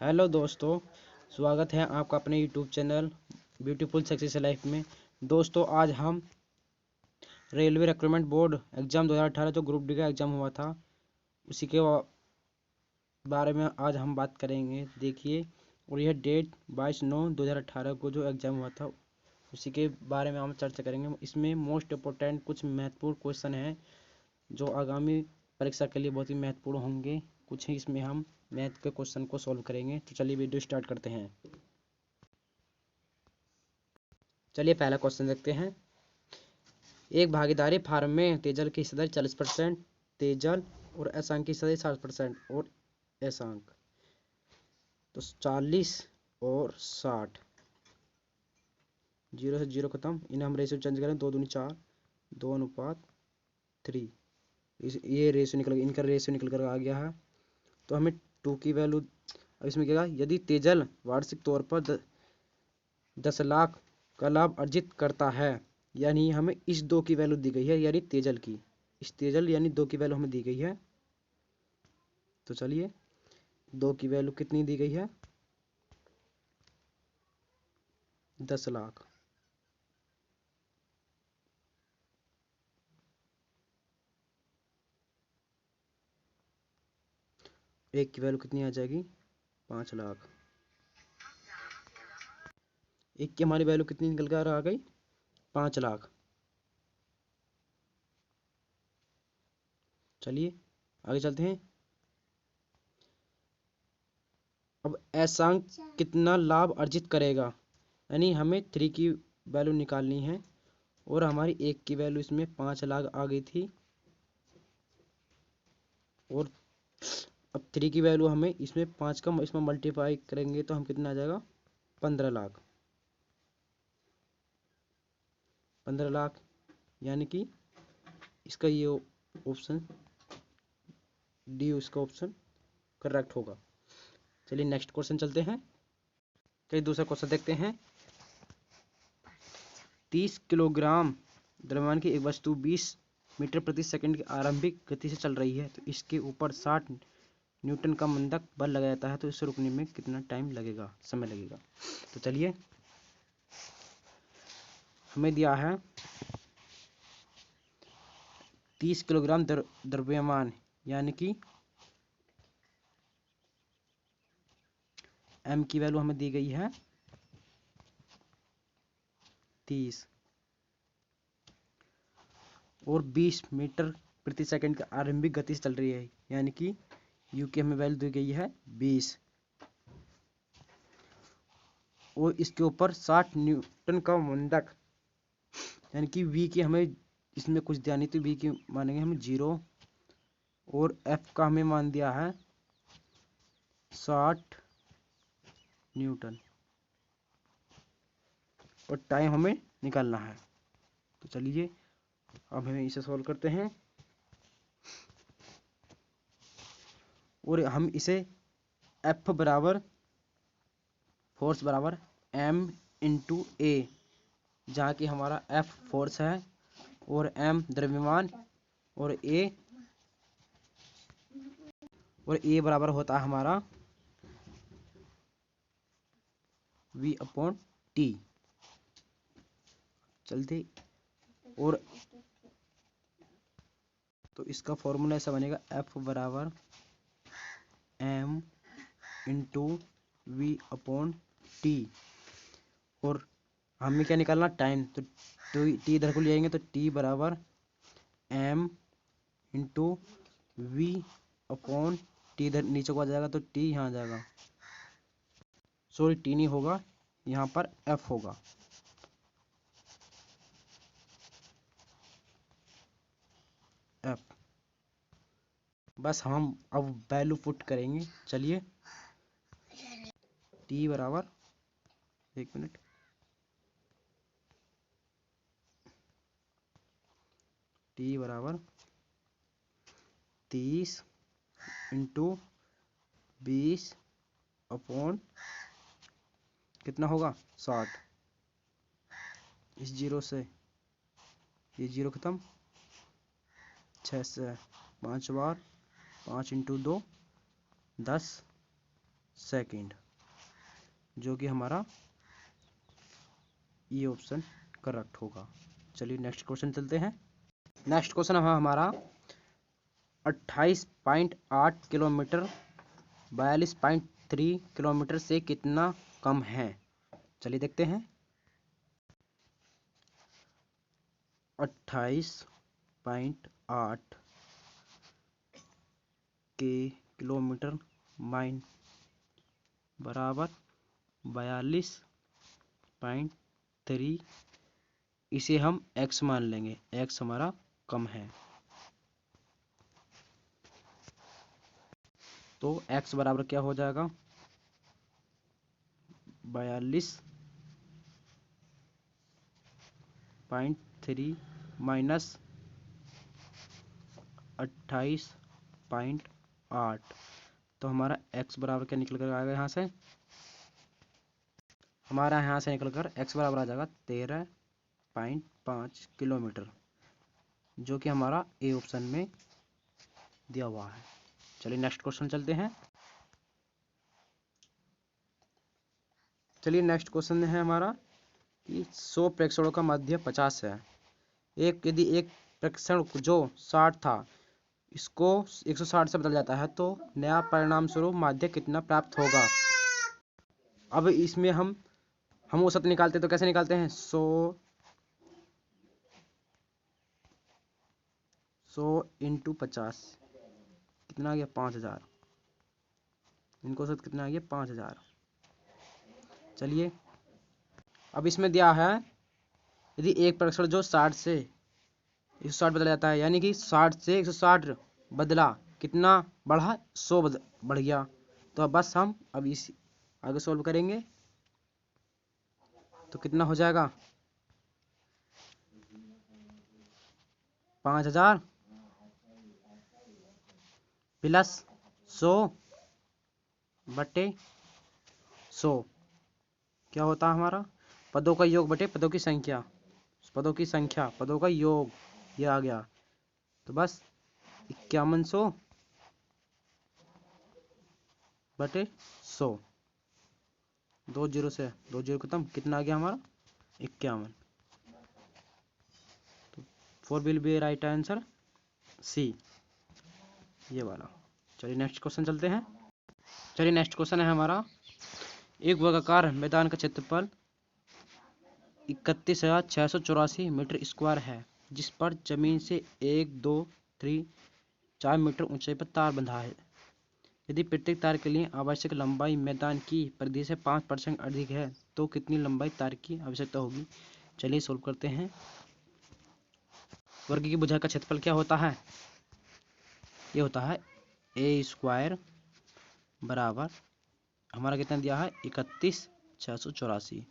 Hello दोस्तों, स्वागत है आपका अपने YouTube channel beautiful success life में। दोस्तों, आज हम रेलवे रिक्रूटमेंट बोर्ड एग्ज़ाम 2018 जो ग्रुप डी का एग्ज़ाम हुआ था उसी के बारे में आज हम बात करेंगे। देखिए, और यह डेट 22/9/2018 को जो एग्ज़ाम हुआ था उसी के बारे में हम चर्चा करेंगे। इसमें मोस्ट इम्पोर्टेंट कुछ महत्वपूर्ण क्वेश्चन हैं जो आगामी परीक्षा के लिए बहुत ही महत्वपूर्ण होंगे। कुछ ही इसमें हम मैथ के क्वेश्चन को सॉल्व करेंगे। तो चलिए वीडियो स्टार्ट करते हैं। चलिए पहला क्वेश्चन देखते हैं। एक भागीदारी फार्म में तेजल की हिस्सेदारी 40%, तेजल और अशांक की हिस्सेदारी 60% और अशांक, तो 40 और 60, 0 से 0 खत्म। इन्हें हम रेशियो चेंज करें, 2 दूनी 4, 2:3। ये रेशियो निकल, इनका रेशियो निकल कर आ गया है। तो हमें 2 की वैल्यू, अब इसमें क्या, यदि तेजल वार्षिक तौर पर 10 लाख का लाभ अर्जित करता है, यानी हमें इस 2 की वैल्यू दी गई है, यानी तेजल की, इस तेजल यानी 2 की वैल्यू हमें दी गई है। तो चलिए 2 की वैल्यू कितनी दी गई है, 10 लाख। एक की वैल्यू कितनी आ जाएगी, 5 लाख। एक की हमारी वैल्यू कितनी निकल कर आ गई, 5 लाख। चलिए आगे चलते हैं। अब अशांक कितना लाभ अर्जित करेगा, यानी हमें 3 की वैल्यू निकालनी है और हमारी 1 की वैल्यू इसमें 5 लाख आ गई थी। और अब 3 की वैल्यू हमें इसमें 5 का इसमें मल्टीप्लाई करेंगे तो हम कितना आ जाएगा, 15 लाख। 15 लाख, यानी कि इसका ये ऑप्शन डी, उसका ऑप्शन करेक्ट होगा। चलिए नेक्स्ट क्वेश्चन चलते हैं। चलिए दूसरा क्वेश्चन देखते हैं। 30 किलोग्राम द्रव्यमान की एक वस्तु 20 मीटर प्रति सेकंड की आरंभिक गति से चल रही है, तो इसके ऊपर 60 न्यूटन का मंदक बल लगाया जाता है, तो इसे रुकने में कितना टाइम लगेगा, समय लगेगा। तो चलिए, हमें दिया है 30 किलोग्राम द्रव्यमान, यानी कि m की वैल्यू हमें दी गई है 30 और 20 मीटर प्रति सेकंड की आरंभिक गति से चल रही है, यानी कि u की हमें वैल्यू दी गई है 20 और इसके ऊपर 60 न्यूटन का मंदक, यानी कि v की हमें इसमें कुछ दिया नहीं, तो v की मानेंगे हम 0 और f का हमें मान दिया है 60 न्यूटन और टाइम हमें निकालना है। तो चलिए अब हमें इसे सॉल्व करते हैं और हम इसे F बराबर फोर्स बराबर m इंटू ए, जहाँ की हमारा F फोर्स है और m द्रव्यमान और a बराबर होता है हमारा v/t। चलते और तो इसका फॉर्मूला ऐसा बनेगा, F बराबर m इंटू v/t और हमें क्या निकालना, टाइम। तो टी इधर को ले आएंगे तो t बराबर m इंटू v/t, इधर नीचे को आ जाएगा तो t यहाँ आ जाएगा, सॉरी t नहीं होगा, यहाँ पर f होगा। f, बस हम अब वैल्यू पुट करेंगे। चलिए t बराबर, एक मिनट, t बराबर 30 इंटू 20 अपॉन कितना होगा, 60। इस 0 से ये 0 खत्म, 6 से 5 बार, 5 इंटू 2 10, सेकंड, जो कि हमारा ये ऑप्शन करेक्ट होगा। चलिए नेक्स्ट क्वेश्चन चलते हैं। नेक्स्ट क्वेश्चन है हमारा 28.8 किलोमीटर 42.3 किलोमीटर से कितना कम है। चलिए देखते हैं। 28.8 के किलोमीटर माइन बराबर 42.3, इसे हम x मान लेंगे, x हमारा कम है। तो x बराबर क्या हो जाएगा, 42.3 माइनस 28.8, तो हमारा x बराबर क्या निकल कर आएगा, यहाँ से हमारा यहाँ से निकल कर x बराबर आ जाएगा 13.5 किलोमीटर, जो कि हमारा ए ऑप्शन में दिया हुआ है। चलिए नेक्स्ट क्वेश्चन चलते हैं। चलिए नेक्स्ट क्वेश्चन है हमारा कि 100 प्रेक्षणों का माध्य 50 है। यदि एक प्रेक्षण जो 60 था इसको 160 से बदल जाता है तो नया परिणाम स्वरूप माध्य कितना प्राप्त होगा। अब इसमें हम औसत निकालते तो कैसे निकालते हैं, 100 इंटू 50 कितना आ गया, 5000। इनको औसत कितना आ गया, 5000। चलिए अब इसमें दिया है यदि एक प्रेक्षण जो 60 से 160 बदला जाता है, यानी कि 60 से 160 बदला, कितना बढ़ा, 100 बढ़ गया। तो अब बस हम अब इस आगे सॉल्व करेंगे तो कितना हो जाएगा, 5000 प्लस 100 बटे 100 क्या होता है हमारा, पदों का योग बटे पदों की संख्या, पदों का योग, ये आ गया। तो बस 5100 बटे 100, 2 जीरो से 2 जीरो खत्म, कितना आ गया हमारा, 51। तो 4 will be right answer C, ये वाला। चलिए नेक्स्ट क्वेश्चन चलते हैं। चलिए नेक्स्ट क्वेश्चन है हमारा, एक वर्गाकार मैदान का क्षेत्रफल 31,684 मीटर स्क्वायर है, जिस पर जमीन से 1, 2, 3, 4 मीटर ऊंचाई पर तार बंधा है। यदि प्रत्येक तार के लिए आवश्यक लंबाई मैदान की परिधि से 5% अधिक है तो कितनी लंबाई तार की आवश्यकता होगी। चलिए सोल्व करते हैं। वर्ग की भुजा का क्षेत्रफल क्या होता है, ये होता है ए स्क्वायर बराबर हमारा कितना दिया है, 31,684।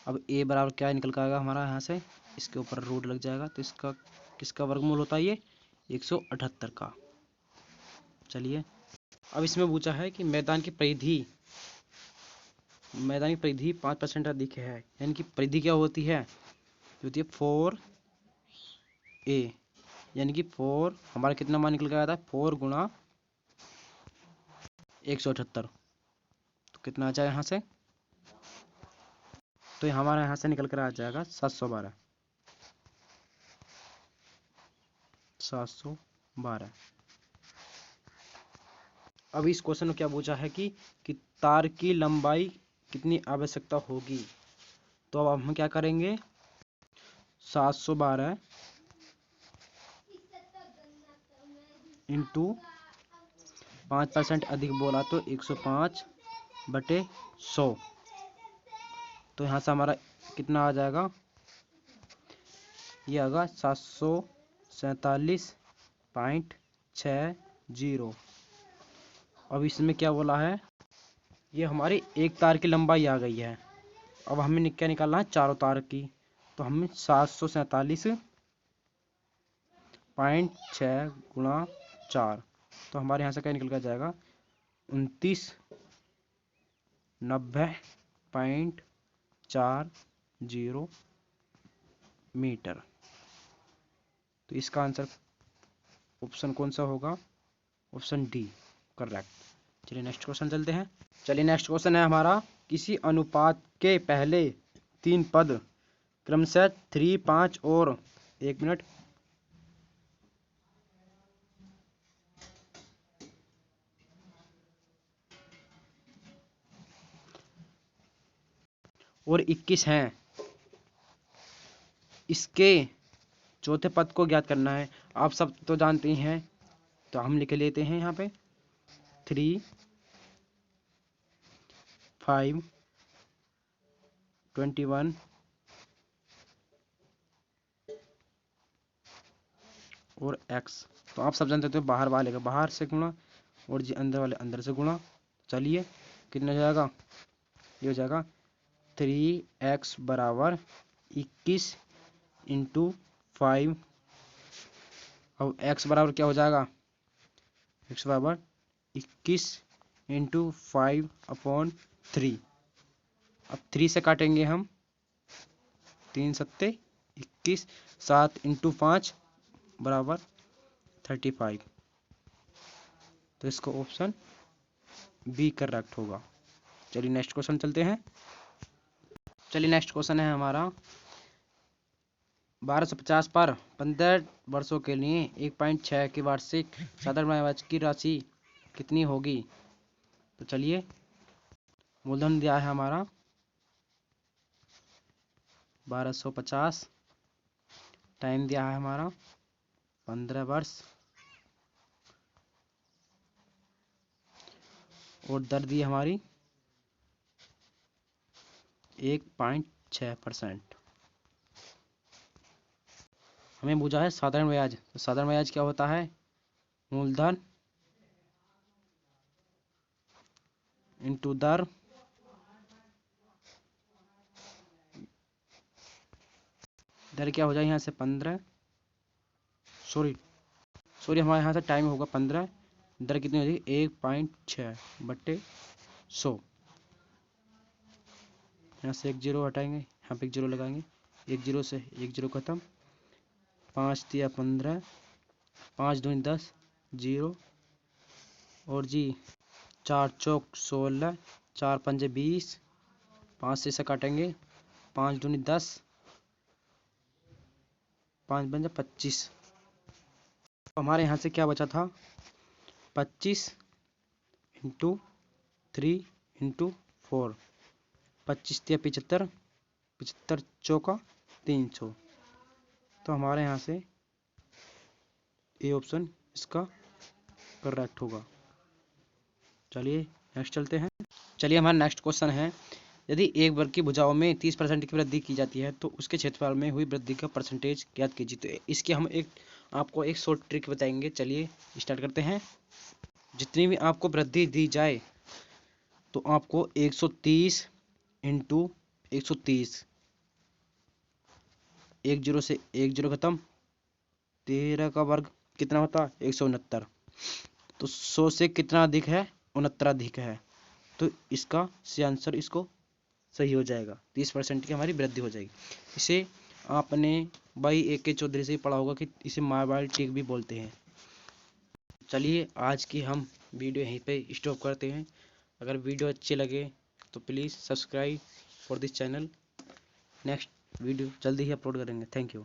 अब ए बराबर क्या निकल कर आएगा हमारा, यहाँ से इसके ऊपर रूट लग जाएगा तो इसका किसका वर्गमूल होता है, ये 178 का। चलिए अब इसमें पूछा है कि मैदान की परिधि 5% अधिक है, यानी कि परिधि क्या होती है, 4a, यानी कि 4 हमारा कितना मान निकल के आया था, 4 गुणा 178, तो कितना आ जाएगा यहाँ से, तो हमारा यहाँ से निकल कर आ जाएगा 712। अब इस क्वेश्चन में क्या पूछा है कि तार की लंबाई कितनी आवश्यकता होगी। तो अब हम क्या करेंगे, 712 इंटू 5% अधिक बोला तो 105 बटे 100, तो यहाँ से हमारा कितना आ जाएगा, ये आएगा 747.60। अब इसमें क्या बोला है, ये हमारी एक तार की लंबाई आ गई है। अब हमें क्या निकालना है, चारों तार की, तो हमें 747.6 गुणा 4, तो हमारे यहाँ से क्या निकल कर जाएगा, 2990.40 मीटर। तो इसका आंसर ऑप्शन कौन सा होगा, ऑप्शन डी करेक्ट। चलिए नेक्स्ट क्वेश्चन चलते हैं। चलिए नेक्स्ट क्वेश्चन है हमारा, किसी अनुपात के पहले 3 पद क्रमशः 3, 5 और 1 मिनट और 21 हैं, इसके चौथे पद को ज्ञात करना है। आप सब तो जानते ही हैं, तो हम लिख लेते हैं यहाँ पे 3, 5, 21 और x। तो आप सब जानते हो बाहर वाले का बाहर से गुणा और जी अंदर वाले अंदर से गुणा। चलिए कितना हो जाएगा, ये हो जाएगा 3x बराबर 21 इंटू 5। अब x बराबर क्या हो जाएगा, x बराबर 21 इंटू 5/3। अब 3 से काटेंगे हम, 3 सत्ते 21, 7 इंटू 5 बराबर 35। तो इसको ऑप्शन बी करेक्ट होगा। चलिए नेक्स्ट क्वेश्चन चलते हैं। चलिए नेक्स्ट क्वेश्चन है हमारा, 1250 पर 15 वर्षों के लिए 1.6 की वार्षिक साधारण ब्याज की राशि कितनी होगी। तो चलिए मूलधन दिया है हमारा 1250, टाइम दिया है हमारा 15 वर्ष और दर दी हमारी 1.6%। हमें पूछा है साधारण ब्याज। तो साधारण ब्याज क्या होता है, मूलधन इंटू दर क्या हो जाए यहाँ से 15, सॉरी हमारे यहाँ से टाइम होगा 15, दर कितनी हो जाएगी 1.6/100। यहाँ से 1 जीरो हटाएंगे, यहाँ पे 1 जीरो लगाएंगे, 1 जीरो से 1 जीरो खत्म, 5 दिया 15, 5 दूनी 10, 0 और जी 4 चौक 16, 4 पंजे 20, 5 से काटेंगे, 5 दूनी 10, 5 पंजे 25। हमारे यहाँ से क्या बचा था, 25 इंटू 3 इंटू 4, 25 दिया 75, 75 चौका 300। तो हमारे यहाँ से ए ऑप्शन इसका करेक्ट होगा। चलिए नेक्स्ट चलते हैं। चलिए हमारा नेक्स्ट क्वेश्चन है, यदि एक वर्ग की भुजाओं में 30% की वृद्धि की जाती है तो उसके क्षेत्रफल में हुई वृद्धि का परसेंटेज ज्ञात कीजिए। तो इसके हम आपको एक शॉर्ट ट्रिक बताएंगे। चलिए स्टार्ट करते हैं। जितनी भी आपको वृद्धि दी जाए तो आपको 130 इंटू 130, 1 जीरो से 1 जीरो खत्म, 13 का वर्ग कितना होता है 169। तो 100 से कितना अधिक है, 69 अधिक है। तो इसका से आंसर इसको सही हो जाएगा, 30% की हमारी वृद्धि हो जाएगी। इसे आपने भाई AK चौधरी से पढ़ा होगा कि इसे मोबाइल ट्रिक भी बोलते हैं। चलिए आज की हम वीडियो यहीं पे स्टॉप करते हैं। अगर वीडियो अच्छे लगे तो please subscribe for this channel. Next video जल्दी ही अपलोड करेंगे। Thank you.